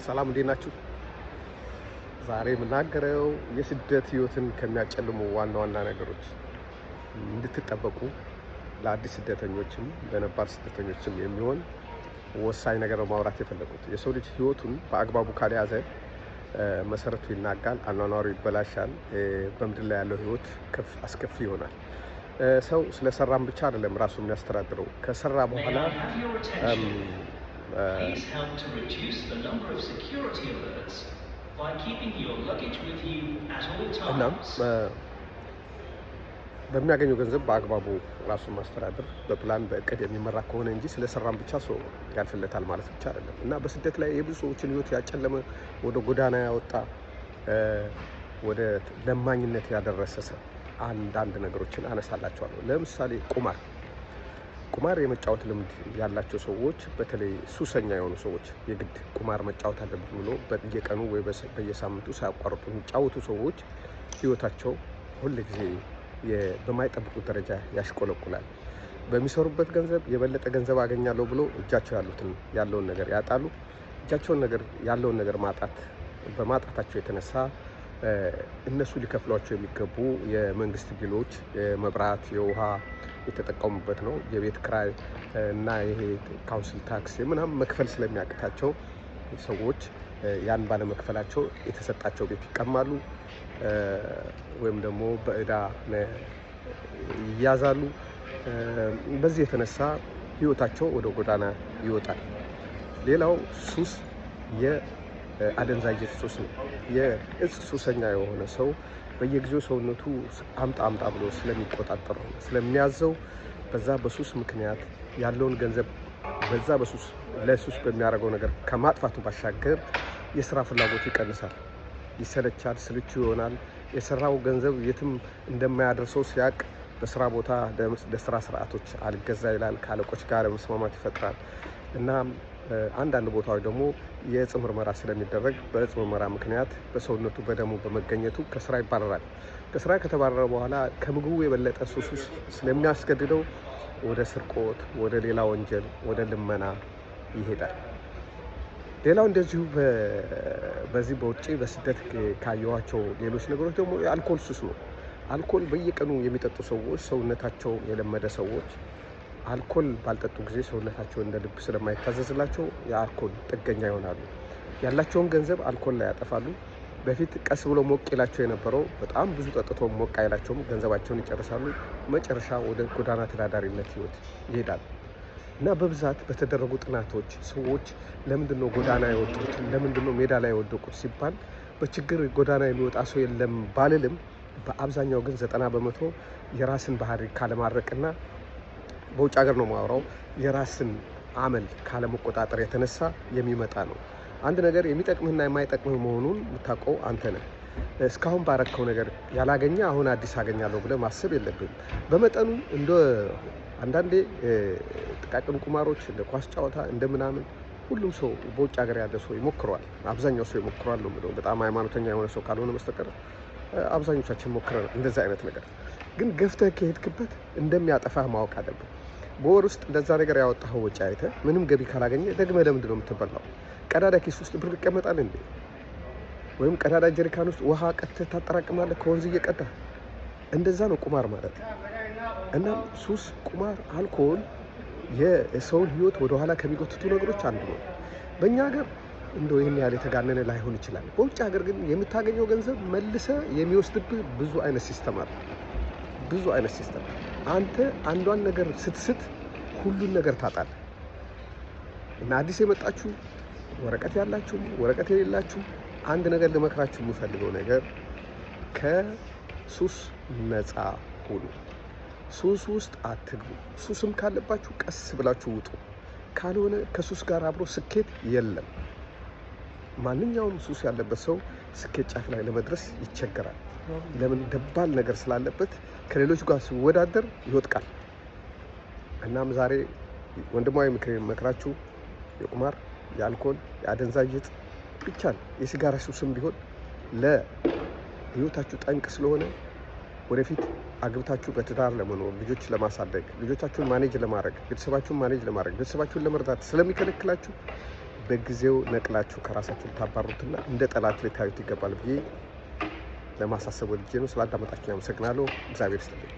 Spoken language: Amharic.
ሰላም እንዴት ናችሁ? ዛሬ የምናገረው የስደት ህይወትን ከሚያጨልሙ ዋና ዋና ነገሮች እንድትጠበቁ ለአዲስ ስደተኞችም ለነባር ስደተኞችም የሚሆን ወሳኝ ነገር ነው ማውራት የፈለኩት። የሰው ልጅ ህይወቱን በአግባቡ ካልያዘ መሰረቱ ይናጋል፣ አኗኗሩ ይበላሻል፣ በምድር ላይ ያለው ህይወት አስከፊ ይሆናል። ሰው ስለሰራም ብቻ አይደለም ራሱ የሚያስተዳድረው ከሰራ በኋላ Please help to reduce the number of security alerts by keeping your luggage with you at all times. በሚያገኘው ገንዘብ በአግባቡ ራሱን ማስተዳደር በፕላን በእቅድ የሚመራ ከሆነ እንጂ ስለሰራም ብቻ ሰው ያልፍለታል ማለት ብቻ አይደለም። እና በስደት ላይ የብዙ ሰዎችን ህይወት ያጨለመ ወደ ጎዳና ያወጣ ወደ ለማኝነት ያደረሰ ሰው አንዳንድ ነገሮችን አነሳላችኋለሁ። ለምሳሌ ቁማር የመጫወት ልምድ ያላቸው ሰዎች በተለይ ሱሰኛ የሆኑ ሰዎች የግድ ቁማር መጫወት አለብን ብሎ በየቀኑ ወይ በየሳምንቱ ሳያቋርጡ የሚጫወቱ ሰዎች ህይወታቸው ሁልጊዜ በማይጠብቁት ደረጃ ያሽቆለቁላል። በሚሰሩበት ገንዘብ የበለጠ ገንዘብ አገኛለሁ ብሎ እጃቸው ያለውን ነገር ያጣሉ። ያለውን ነገር በማጣታቸው የተነሳ እነሱ ሊከፍሏቸው የሚገቡ የመንግስት ቢሎች፣ የመብራት፣ የውሃ የተጠቀሙበት ነው የቤት ክራይ እና ይሄ ካውንስል ታክስ ምናምን መክፈል ስለሚያቅታቸው ሰዎች ያን ባለመክፈላቸው የተሰጣቸው ቤት ይቀማሉ ወይም ደግሞ በእዳ ይያዛሉ። በዚህ የተነሳ ህይወታቸው ወደ ጎዳና ይወጣል። ሌላው ሱስ የአደንዛዥ ሱስ ነው። የእጽ ሱሰኛ የሆነ ሰው በየጊዜው ሰውነቱ አምጣ ብሎ ስለሚቆጣጠር ስለሚያዘው በዛ በሱስ ምክንያት ያለውን ገንዘብ በዛ ለሱስ በሚያደርገው ነገር ከማጥፋቱ ባሻገር የስራ ፍላጎቱ ይቀንሳል፣ ይሰለቻል፣ ስልቹ ይሆናል። የሰራው ገንዘብ የትም እንደማያደርሰው ሲያቅ በስራ ቦታ ለስራ ስርዓቶች አልገዛ ይላል፣ ከአለቆች ጋር መስማማት ይፈጥራል እና አንዳንድ ቦታዎች ደግሞ የእጽ ምርመራ ስለሚደረግ በእጽ ምርመራ ምክንያት በሰውነቱ በደሙ በመገኘቱ ከስራ ይባረራል። ከስራ ከተባረረ በኋላ ከምግቡ የበለጠ ሱስ ስለሚያስገድደው ወደ ስርቆት፣ ወደ ሌላ ወንጀል፣ ወደ ልመና ይሄዳል። ሌላው እንደዚሁ በዚህ በውጭ በስደት ካየኋቸው ሌሎች ነገሮች ደግሞ የአልኮል ሱስ ነው። አልኮል በየቀኑ የሚጠጡ ሰዎች ሰውነታቸው የለመደ ሰዎች አልኮል ባልጠጡ ጊዜ ሰውነታቸው እንደ ልብ ስለማይታዘዝላቸው የአልኮል ጥገኛ ይሆናሉ። ያላቸውን ገንዘብ አልኮል ላይ ያጠፋሉ። በፊት ቀስ ብሎ ሞቅ ይላቸው የነበረው በጣም ብዙ ጠጥቶ ሞቅ አይላቸውም፣ ገንዘባቸውን ይጨርሳሉ። መጨረሻ ወደ ጎዳና ተዳዳሪነት ህይወት ይሄዳሉ። እና በብዛት በተደረጉ ጥናቶች ሰዎች ለምንድነው ጎዳና የወጡት፣ ለምንድነው ሜዳ ላይ የወደቁት ሲባል በችግር ጎዳና የሚወጣ ሰው የለም ባልልም በአብዛኛው ግን 90% የራስን ባህሪ ካለማድረቅና በውጭ ሀገር ነው ማወራው የራስን አመል ካለመቆጣጠር የተነሳ የሚመጣ ነው። አንድ ነገር የሚጠቅምህና የማይጠቅምህ መሆኑን የምታውቀው አንተ ነህ። እስካሁን ባረከው ነገር ያላገኘ አሁን አዲስ አገኛለሁ ብለህ ማሰብ የለብህም። በመጠኑ እንደ አንዳንዴ ጥቃቅን ቁማሮች እንደ ኳስ ጨዋታ እንደምናምን ሁሉም ሰው በውጭ ሀገር ያለ ሰው ይሞክረዋል። አብዛኛው ሰው ይሞክረዋል ነው የምለው። በጣም ሃይማኖተኛ የሆነ ሰው ካልሆነ በስተቀር አብዛኞቻችን ሞክረናል። እንደዛ አይነት ነገር ግን ገፍተህ ከሄድክበት እንደሚያጠፋህ ማወቅ አለብህ። በወር ውስጥ እንደዛ ነገር ያወጣኸው ወጪ አይተህ ምንም ገቢ ካላገኘ ደግመህ ለምንድን ነው የምትበላው? ቀዳዳ ኪስ ውስጥ ብር ይቀመጣል እንዴ? ወይም ቀዳዳ ጀሪካን ውስጥ ውሃ ቀድተህ ታጠራቅማለህ ከወንዝ እየቀዳህ? እንደዛ ነው ቁማር ማለት። እና ሱስ፣ ቁማር፣ አልኮል የሰውን ህይወት ወደኋላ ከሚጎትቱ ነገሮች አንዱ ነው። በእኛ ሀገር እንደው ይህን ያህል የተጋነነ ላይሆን ይችላል። በውጭ ሀገር ግን የምታገኘው ገንዘብ መልሰህ የሚወስድብህ ብዙ አይነት ሲስተም አለ። አንተ አንዷን ነገር ስትስት ሁሉን ነገር ታጣለህ። እና አዲስ የመጣችሁ ወረቀት ያላችሁ ወረቀት የሌላችሁ አንድ ነገር ልመክራችሁ የምፈልገው ነገር ከሱስ ነፃ ሁኑ። ሱስ ውስጥ አትግቡ። ሱስም ካለባችሁ ቀስ ብላችሁ ውጡ። ካልሆነ ከሱስ ጋር አብሮ ስኬት የለም። ማንኛውም ሱስ ያለበት ሰው ስኬት ጫፍ ላይ ለመድረስ ይቸገራል። ለምን? ደባል ነገር ስላለበት ከሌሎች ጋር ሲወዳደር ይወድቃል። እናም ዛሬ ወንድማዊ ምክሬን መክራችሁ የቁማር፣ የአልኮል፣ የአደንዛዥ ዕፅ ብቻ የሲጋራ ሱስም ቢሆን ለህይወታችሁ ጠንቅ ስለሆነ ወደፊት አግብታችሁ በትዳር ለመኖር ልጆች ለማሳደግ ልጆቻችሁን ማኔጅ ለማድረግ ቤተሰባችሁን ለመርዳት ስለሚከለክላችሁ በጊዜው ነቅላችሁ ከራሳችሁ ልታባሩትና እንደ ጠላት ልታዩት ይገባል ብዬ ለማሳሰብ ወድጄ ነው። ስላዳመጣችሁ አመሰግናለሁ። እግዚአብሔር ይስጥልኝ።